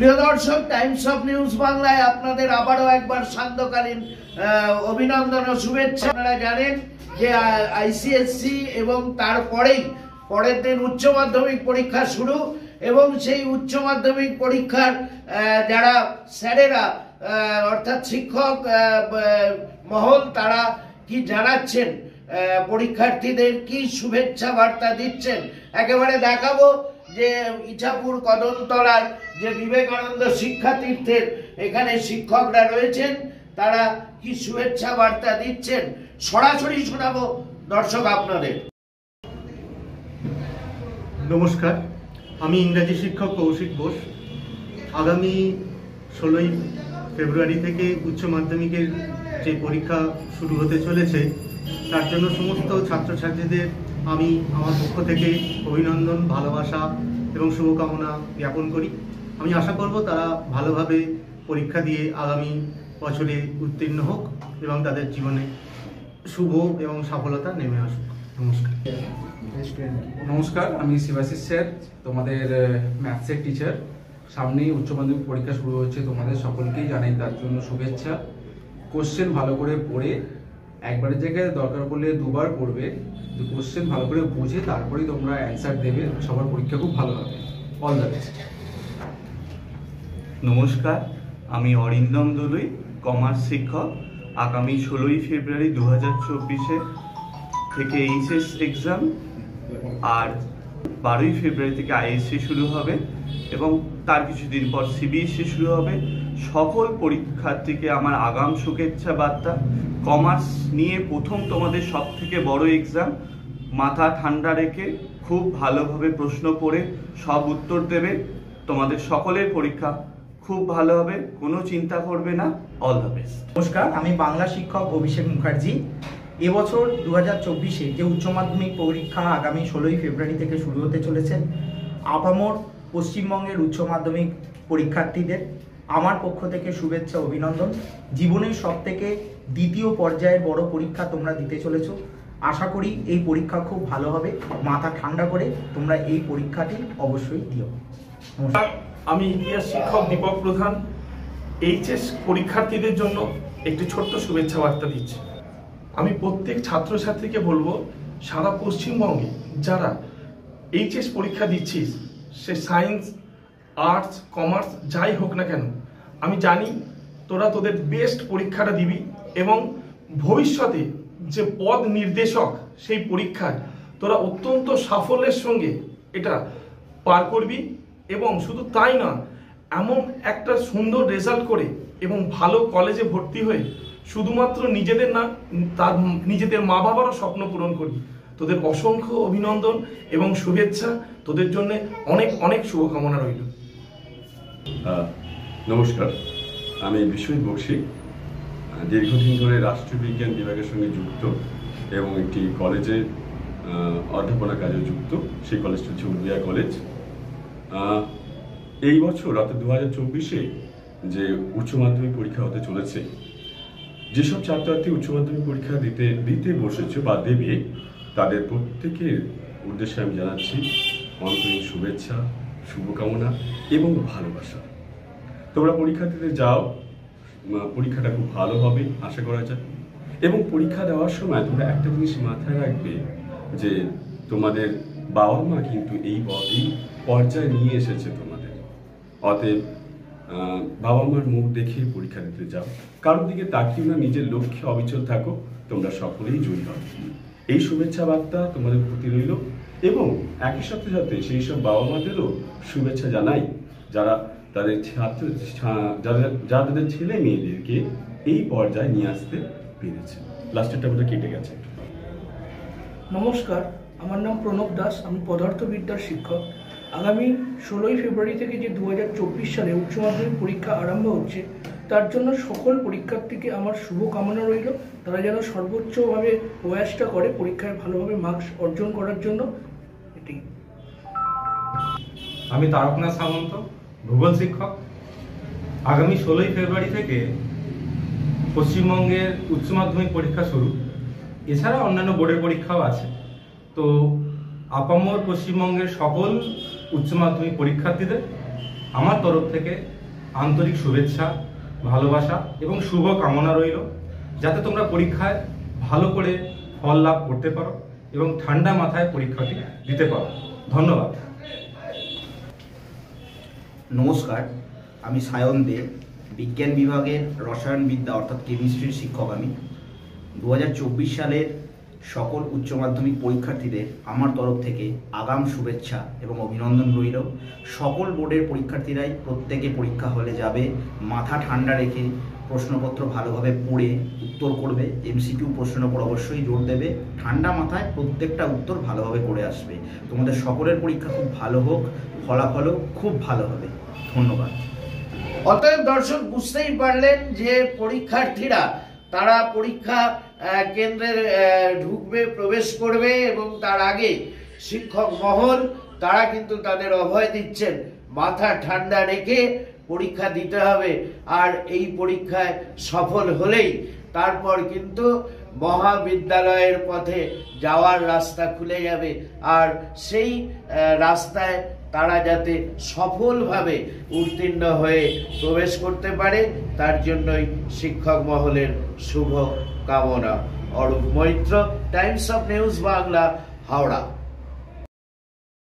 প্রিয় দর্শক, Times of news বাংলায় আপনাদের আবারও একবার সান্ধ্যকালীন অভিনন্দন ও শুভেচ্ছা। আপনারা জানেন যে আইসিএসসি এবং তারপরেই পরের দিন উচ্চ মাধ্যমিক পরীক্ষা শুরু, এবং সেই উচ্চ মাধ্যমিক পরীক্ষার যারা স্যারেরা অর্থাৎ শিক্ষক মহল, তারা কি জানাচ্ছেন, পরীক্ষার্থীদের কি শুভেচ্ছা বার্তা দিচ্ছেন, একেবারে দেখাবো যে ইছাপুর কদমতলায় যে বিবেকানন্দ শিক্ষাতীর্থের এখানে শিক্ষকরা রয়েছেন, তারা কি শুভেচ্ছা বার্তা দিচ্ছেন সরাসরি শোনাবো দর্শক আপনাদের। নমস্কার, আমি ইংরাজি শিক্ষক কৌশিক বোস। আগামী 16ই ফেব্রুয়ারি থেকে উচ্চ মাধ্যমিকের যে পরীক্ষা শুরু হতে চলেছে, তার জন্য সমস্ত ছাত্রছাত্রীদের আমি আমার পক্ষ থেকে অভিনন্দন, ভালোবাসা এবং শুভকামনা জ্ঞাপন করি। আমি আশা করব তারা ভালোভাবে পরীক্ষা দিয়ে আগামী বছরে উত্তীর্ণ হোক এবং তাদের জীবনে শুভ এবং সফলতা নেমে আসুক। নমস্কার। নমস্কার, আমি শিবাশিস স্যার, তোমাদের ম্যাথসের টিচার। সামনেই উচ্চ মাধ্যমিক পরীক্ষা শুরু হচ্ছে, তোমাদের সকলকেই জানাই তার জন্য শুভেচ্ছা। কোশ্চেন ভালো করে পড়ে, একবারের জায়গায় দরকার পড়লে দুবার পড়বে, কোশ্চেন ভালো করে বুঝে তারপরেই তোমরা অ্যান্সার দেবে। সবার পরীক্ষা খুব ভালো হবে। All the best. নমস্কার, আমি অরিন্দম দলুই, কমার্স শিক্ষক। আগামী 16ই ফেব্রুয়ারি 2024 থেকে এইচএস এক্সাম, আর 12ই ফেব্রুয়ারি থেকে আইএসসি শুরু হবে এবং তার কিছুদিন পর সিবিএসসি শুরু হবে। সকল পরীক্ষার্থীকে আমার আগাম শুভেচ্ছা বার্তা। কমার্স নিয়ে প্রথম তোমাদের সব থেকে বড় এক্সাম, মাথা ঠান্ডা রেখে খুব ভালোভাবে প্রশ্ন পড়ে সব উত্তর দেবে। তোমাদের সকলের পরীক্ষা খুব ভালো হবে, কোনো চিন্তা করবে না। All the best. নমস্কার, আমি বাংলা শিক্ষক অভিষেক মুখার্জি। এবছর 2024-এ যে উচ্চ মাধ্যমিক পরীক্ষা আগামী 16ই ফেব্রুয়ারি থেকে শুরু হতে চলেছে, আপামর পশ্চিমবঙ্গের উচ্চ মাধ্যমিক পরীক্ষার্থীদের আমার পক্ষ থেকে শুভেচ্ছা, অভিনন্দন। জীবনের সবথেকে দ্বিতীয় পর্যায়ের বড় পরীক্ষা তোমরা দিতে চলেছো। আশা করি এই পরীক্ষা খুব ভালো হবে। মাথা ঠান্ডা করে তোমরা এই পরীক্ষাটি অবশ্যই দিও। নমস্কার, আমি ইতিহাস শিক্ষক দীপক প্রধান। এইচএস পরীক্ষার্থীদের জন্য একটি ছোট্ট শুভেচ্ছা বার্তা দিচ্ছি। আমি প্রত্যেক ছাত্রছাত্রীকে বলবো, সারা পশ্চিমবঙ্গে যারা এইচএস পরীক্ষা দিচ্ছিস, সে সায়েন্স, আর্টস, কমার্স যাই হোক না কেন, আমি জানি তোরা তোদের বেস্ট পরীক্ষাটা দিবি এবং ভবিষ্যতে যে পদ নির্দেশক সেই পরীক্ষায় তোরা অত্যন্ত সাফল্যের সঙ্গে এটা পার করবি। এবং শুধু তাই না, এমন একটা সুন্দর রেজাল্ট করে এবং ভালো কলেজে ভর্তি হয়ে শুধুমাত্র নিজেদের না, তার নিজেদের মা বাবারও স্বপ্ন পূরণ করবি। তোদের অসংখ্য অভিনন্দন এবং শুভেচ্ছা। তোদের জন্য অনেক অনেক শুভকামনা রইল। নমস্কার, আমি বিশ্বজিৎ বক্সী। দীর্ঘদিন ধরে রাষ্ট্রবিজ্ঞান বিভাগের সঙ্গে যুক্ত এবং একটি কলেজে অধ্যাপনা কাজে যুক্ত। সেই কলেজটি হচ্ছে উর্বিয়া কলেজ। এই বছর অর্থাৎ 2024-এ যে উচ্চ মাধ্যমিক পরীক্ষা হতে চলেছে, যেসব ছাত্রছাত্রী উচ্চ মাধ্যমিক পরীক্ষা দিতে বসেছে বা দেবে, তাদের প্রত্যেকের উদ্দেশ্যে আমি জানাচ্ছি আন্তরিক শুভেচ্ছা, শুভকামনা এবং ভালোবাসা। তোমরা পরীক্ষার্থীদের যাও, পরীক্ষাটা খুব ভালো হবে আশা করা যায়। এবং পরীক্ষা দেওয়ার সময় তোমরা একটা জিনিস মাথায় রাখবে যে তোমাদের বাবা মা কিন্তু এই পর্যায়ে নিয়ে এসেছে তোমাদের। অতএব বাবা মার মুখ দেখে পরীক্ষা দিতে যাও, কারোর দিকে তাকিও না, নিজের লক্ষ্যে অবিচল থাকো, তোমরা সকলেই জয়ী হবে। এই শুভেচ্ছা বার্তা তোমাদের প্রতি রইল এবং একই সাথে সাথে সেই সব বাবা মাদেরও শুভেচ্ছা জানাই যারা তাদের যাদের ছেলে মেয়েদেরকে এই পর্যায়ে নিয়ে আসতে পেরেছে। লাস্টেরটা বোধহয় কেটে গেছে। নমস্কার, আমার নাম প্রণব দাস, আমি পদার্থবিদ্যার শিক্ষক। আগামী 16ই ফেব্রুয়ারি থেকে যে 2024 সালে উচ্চ মাধ্যমিক পরীক্ষা আরম্ভ হচ্ছে, তার জন্য সকল পরীক্ষার্থীকে আমার শুভকামনা রইল। তারা যেন সর্বোচ্চভাবে প্রয়াসটা করে পরীক্ষায় ভালোভাবে মার্কস অর্জন করার জন্য। এটি আমি তারকনাথ সামন্ত, ভূগোল শিক্ষক। আগামী 16ই ফেব্রুয়ারি থেকে পশ্চিমবঙ্গের উচ্চ মাধ্যমিক পরীক্ষা শুরু, এছাড়া অন্যান্য বোর্ডের পরীক্ষাও আছে। তো আপামর পশ্চিমবঙ্গের সকল উচ্চ মাধ্যমিক পরীক্ষার্থীদের আমার তরফ থেকে আন্তরিক শুভেচ্ছা, ভালোবাসা এবং শুভ কামনা রইল, যাতে তোমরা পরীক্ষায় ভালো করে ফল লাভ করতে পারো এবং ঠান্ডা মাথায় পরীক্ষাটি দিতে পারো। ধন্যবাদ। নমস্কার, আমি সায়ন দে, বিজ্ঞান বিভাগের রসায়নবিদ্যা অর্থাৎ কেমিস্ট্রির শিক্ষক। আমি 2024 সালের সকল উচ্চ মাধ্যমিক পরীক্ষার্থীদের আমার তরফ থেকে আগাম শুভেচ্ছা এবং অভিনন্দন রইল। সকল বোর্ডের পরীক্ষার্থীরাই প্রত্যেকে পরীক্ষা হলে যাবে, মাথা ঠান্ডা রেখে প্রশ্নপত্র ভালোভাবে পড়ে উত্তর করবে, এমসিকিউ প্রশ্নের উপর অবশ্যই জোর দেবে, ঠান্ডা মাথায় প্রত্যেকটা উত্তর ভালোভাবে করে আসবে। তোমাদের সকলের পরীক্ষা খুব ভালো হোক, ফলাফলও খুব ভালো হবে। ধন্যবাদ। অতএব দর্শক বুঝতেই পারলেন যে পরীক্ষার্থীরা তারা পরীক্ষা কেন্দ্রে ঢুকবে, প্রবেশ করবে এবং তার আগে শিক্ষক মহল তারা কিন্তু তাদের অভয় দিচ্ছেন, মাথা ঠান্ডা রেখে পরীক্ষা দিতে হবে। আর এই পরীক্ষায় সফল হলেই তারপর কিন্তু মহাবিদ্যালয়ের পথে যাওয়ার রাস্তা খুলে যাবে। আর সেই রাস্তায় তারা যাতে সফলভাবে উত্তীর্ণ হয়ে প্রবেশ করতে পারে, তার জন্যই শিক্ষক মহলের শুভ কামনা। Arup Maitra, Times of News Bangla, Howrah.